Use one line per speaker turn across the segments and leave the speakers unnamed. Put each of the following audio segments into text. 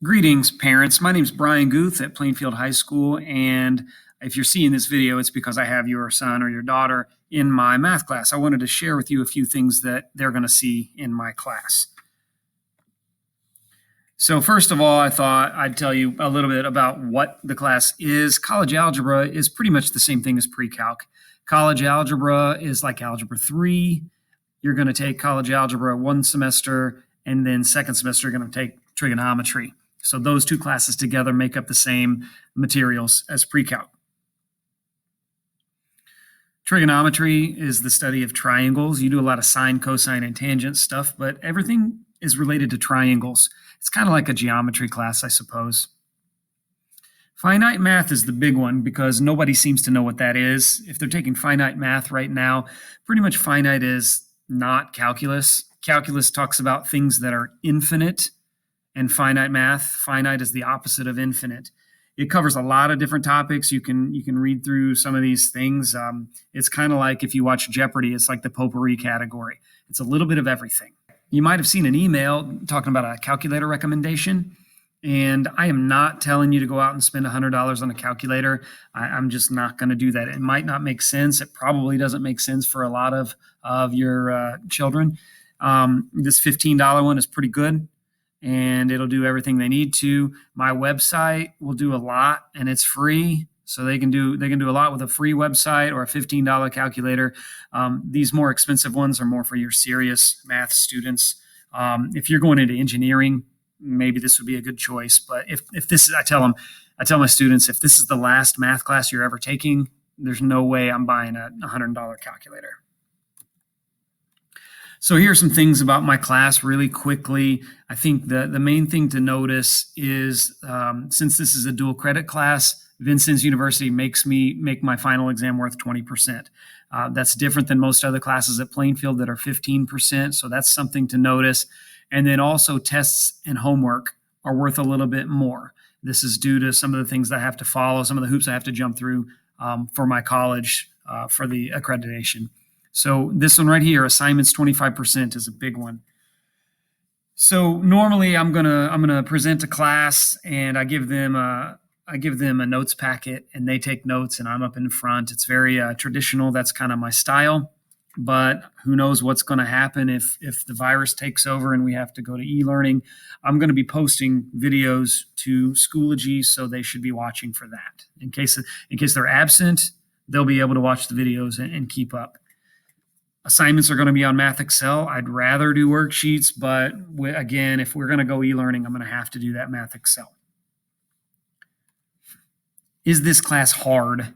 Greetings, parents. My name is Brian Guth at Plainfield High School, and if you're seeing this video, it's because I have your son or your daughter in my math class. I wanted to share with you a few things that they're going to see in my class. So first of all, I thought I'd tell you a little bit about what the class is. College algebra is pretty much the same thing as pre-calc. College algebra is like Algebra 3. You're going to take college algebra one semester, and then second semester you're going to take trigonometry. So those two classes together make up the same materials as pre-calc. Trigonometry is the study of triangles. You do a lot of sine, cosine, and tangent stuff, but everything is related to triangles. It's kind of like a geometry class, I suppose. Finite math is the big one because nobody seems to know what that is. If they're taking finite math right now, pretty much finite is not calculus. Calculus talks about things that are infinite, and finite is the opposite of infinite. It covers a lot of different topics. You can read through some of these things. It's kind of like if you watch Jeopardy, it's like the potpourri category. It's a little bit of everything. You might have seen an email talking about a calculator recommendation, and I am not telling you to go out and spend $100 on a calculator. I'm just not going to do that. It might not make sense. It probably doesn't make sense for a lot of your children. This $15 one is pretty good, and it'll do everything they need to. My website will do a lot, and it's free, so they can do a lot with a free website or a $15 calculator. These more expensive ones are more for your serious math students. If you're going into engineering, maybe this would be a good choice. But if this is, I tell my students, if this is the last math class you're ever taking, there's no way I'm buying a $100 calculator. So here are some things about my class really quickly. I think the main thing to notice is since this is a dual credit class, Vincennes University makes me make my final exam worth 20%. That's different than most other classes at Plainfield that are 15%. So that's something to notice. And then also tests and homework are worth a little bit more. This is due to some of the things that I have to follow, some of the hoops I have to jump through for my college for the accreditation. So this one right here, assignments 25%, is a big one. So normally I'm gonna present a class, and I give them a notes packet, and they take notes, and I'm up in front. It's very traditional. That's kind of my style. But who knows what's going to happen if the virus takes over and we have to go to e-learning. I'm going to be posting videos to Schoology, so they should be watching for that. In case they're absent, they'll be able to watch the videos and keep up. Assignments are going to be on Math Excel. I'd rather do worksheets, but again, if we're going to go e-learning, I'm going to have to do that Math Excel. Is this class hard?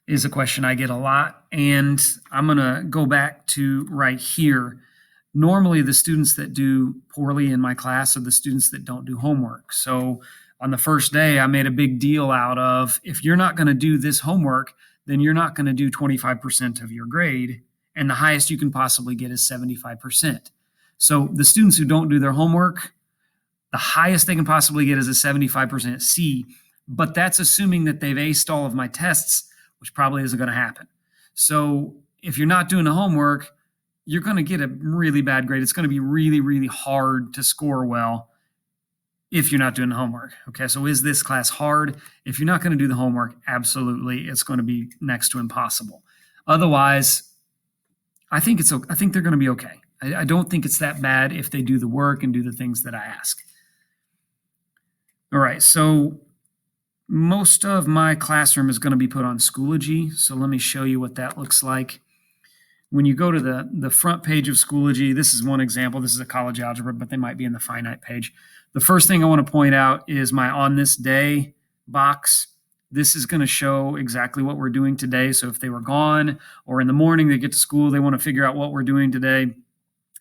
Is a question I get a lot, and I'm going to go back to right here. Normally, the students that do poorly in my class are the students that don't do homework. So on the first day, I made a big deal out of, if you're not going to do this homework, then you're not going to do 25% of your grade, and the highest you can possibly get is 75%. So the students who don't do their homework, the highest they can possibly get is a 75% C, but that's assuming that they've aced all of my tests, which probably isn't going to happen. So if you're not doing the homework, you're going to get a really bad grade. It's going to be really, really hard to score well if you're not doing the homework. Okay, so is this class hard? If you're not going to do the homework, absolutely, it's going to be next to impossible. Otherwise, I think they're going to be okay. I don't think it's that bad if they do the work and do the things that I ask. All right, so most of my classroom is going to be put on Schoology, so let me show you what that looks like. When you go to the front page of Schoology, this is one example. This is a college algebra, but they might be in the finite page. The first thing I want to point out is my on this day box. This is going to show exactly what we're doing today. So if they were gone or in the morning they get to school, they want to figure out what we're doing today.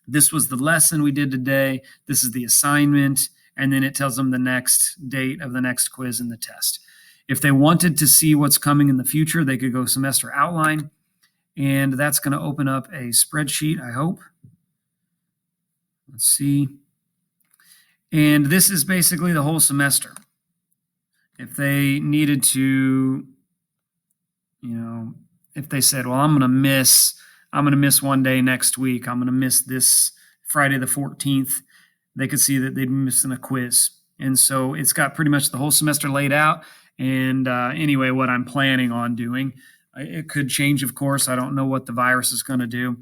This was the lesson we did today. This is the assignment. And then it tells them the next date of the next quiz and the test. If they wanted to see what's coming in the future, they could go semester outline, and that's going to open up a spreadsheet, I hope. Let's see. And this is basically the whole semester. If they needed to, if they said, well, I'm going to miss one day next week, I'm going to miss this Friday the 14th, they could see that they'd be missing a quiz. And so it's got pretty much the whole semester laid out. And anyway, what I'm planning on doing, it could change, of course. I don't know what the virus is going to do.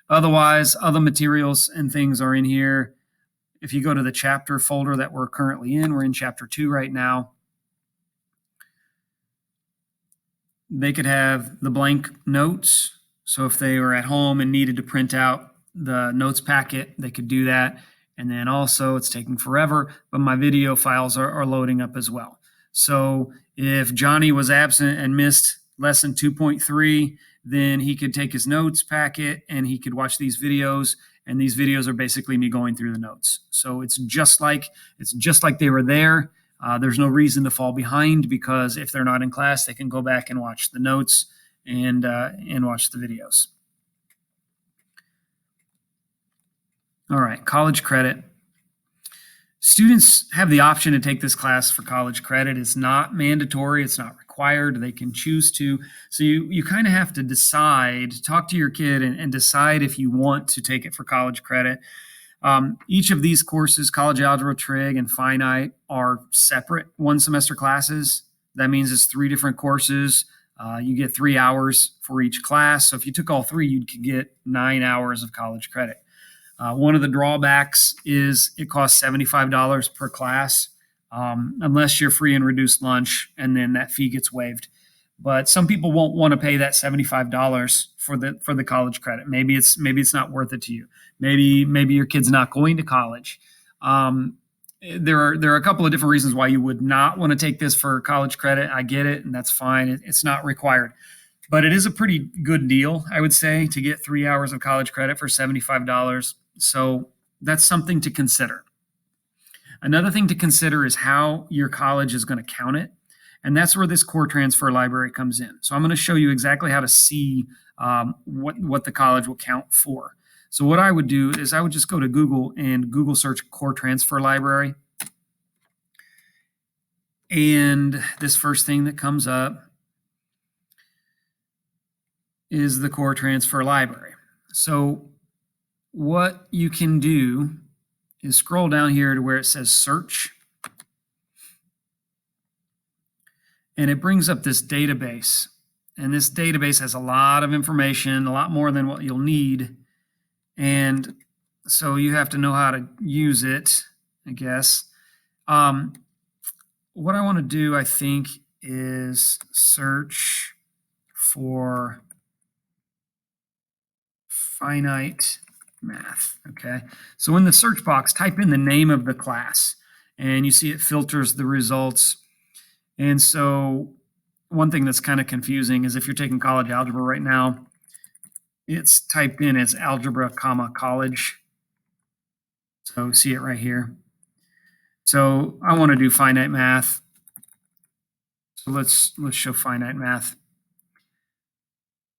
Otherwise, other materials and things are in here. If you go to the chapter folder that we're currently in, we're in chapter 2 right now. They could have the blank notes. So if they were at home and needed to print out the notes packet, they could do that. And then also, it's taking forever, but my video files are loading up as well. So if Johnny was absent and missed lesson 2.3, then he could take his notes packet and he could watch these videos. And these videos are basically me going through the notes. So it's just like they were there. There's no reason to fall behind, because if they're not in class, they can go back and watch the notes and watch the videos. All right, college credit. Students have the option to take this class for college credit. It's not mandatory. It's not required. They can choose to. So you kind of have to decide, talk to your kid and decide if you want to take it for college credit. Each of these courses, college algebra, trig, and finite, are separate one semester classes. That means it's 3 different courses. You get 3 hours for each class. So if you took all 3, you could get 9 hours of college credit. One of the drawbacks is it costs $75 per class, unless you're free and reduced lunch, and then that fee gets waived. But some people won't want to pay that $75 for the college credit. Maybe it's not worth it to you. Maybe your kid's not going to college. There are a couple of different reasons why you would not want to take this for college credit. I get it, and that's fine. It's not required. But it is a pretty good deal, I would say, to get 3 hours of college credit for $75. So that's something to consider. Another thing to consider is how your college is going to count it. And that's where this core transfer library comes in. So I'm going to show you exactly how to see what the college will count for. So what I would do is I would just go to Google and Google search core transfer library. And this first thing that comes up is the core transfer library. So what you can do is scroll down here to where it says search. And it brings up this database. And this database has a lot of information, a lot more than what you'll need. And so you have to know how to use it, I guess. What I want to do, I think, is search for finite math. Okay. So in the search box, type in the name of the class, and you see it filters the results. And so one thing that's kind of confusing is if you're taking college algebra right now, it's typed in as algebra, college. So see it right here. So I want to do finite math. So let's show finite math.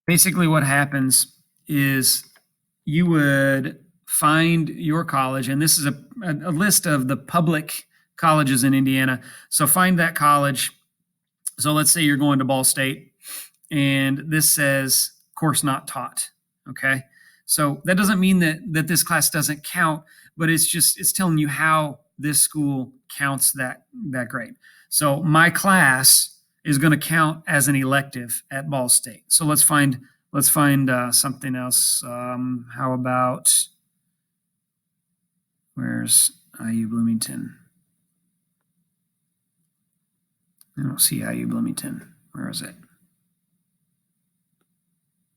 Basically what happens is you would find your college, and this is a list of the public colleges in Indiana. So find that college. So let's say you're going to Ball State, and this says course not taught. Okay. So that doesn't mean that this class doesn't count, but it's telling you how this school counts that grade. So my class is going to count as an elective at Ball State. So let's find something else. How about, where's IU Bloomington? I don't see IU Bloomington. Where is it?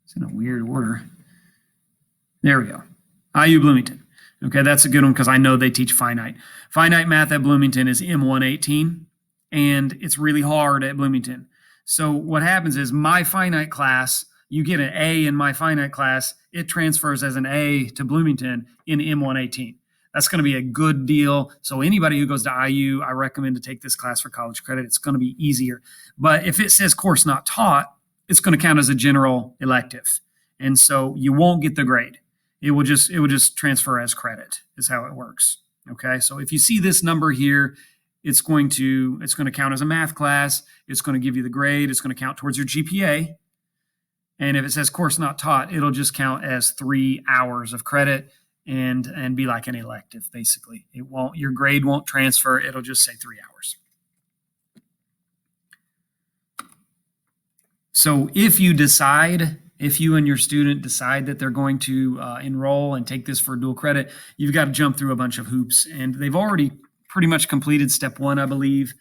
It's in a weird order. There we go. IU Bloomington. Okay, that's a good one because I know they teach finite. Finite math at Bloomington is M118, and it's really hard at Bloomington. So what happens is my finite class, you get an A in my finite class, it transfers as an A to Bloomington in M118. That's going to be a good deal. So anybody who goes to IU, I recommend to take this class for college credit. It's going to be easier. But if it says course not taught, it's going to count as a general elective. And so you won't get the grade. It will just transfer as credit is how it works. Okay. So if you see this number here, it's going to count as a math class. It's going to give you the grade. It's going to count towards your GPA. And if it says course not taught, it'll just count as 3 hours of credit. and be like an elective, basically. Your grade won't transfer. It'll just say 3 hours. So if you and your student decide that they're going to enroll and take this for dual credit, you've got to jump through a bunch of hoops. And they've already pretty much completed step 1, I believe,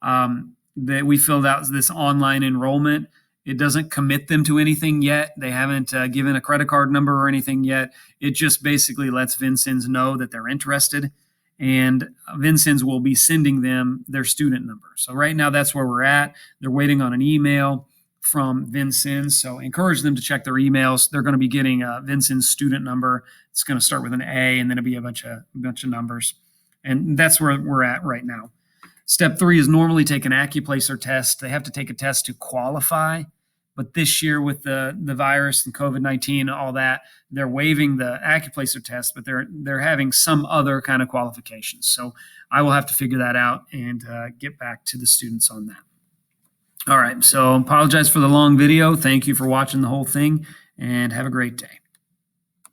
that we filled out this online enrollment. It doesn't commit them to anything yet. They haven't given a credit card number or anything yet. It just basically lets Vincennes know that they're interested, and Vincennes will be sending them their student number. So right now, that's where we're at. They're waiting on an email from Vincennes. So encourage them to check their emails. They're going to be getting a Vincennes student number. It's going to start with an A, and then it'll be a bunch of numbers. And that's where we're at right now. Step 3 is normally take an AccuPlacer test. They have to take a test to qualify. But this year with the virus and COVID-19 and all that, they're waiving the AccuPlacer test, but they're having some other kind of qualifications. So I will have to figure that out and get back to the students on that. All right, so apologize for the long video. Thank you for watching the whole thing, and have a great day.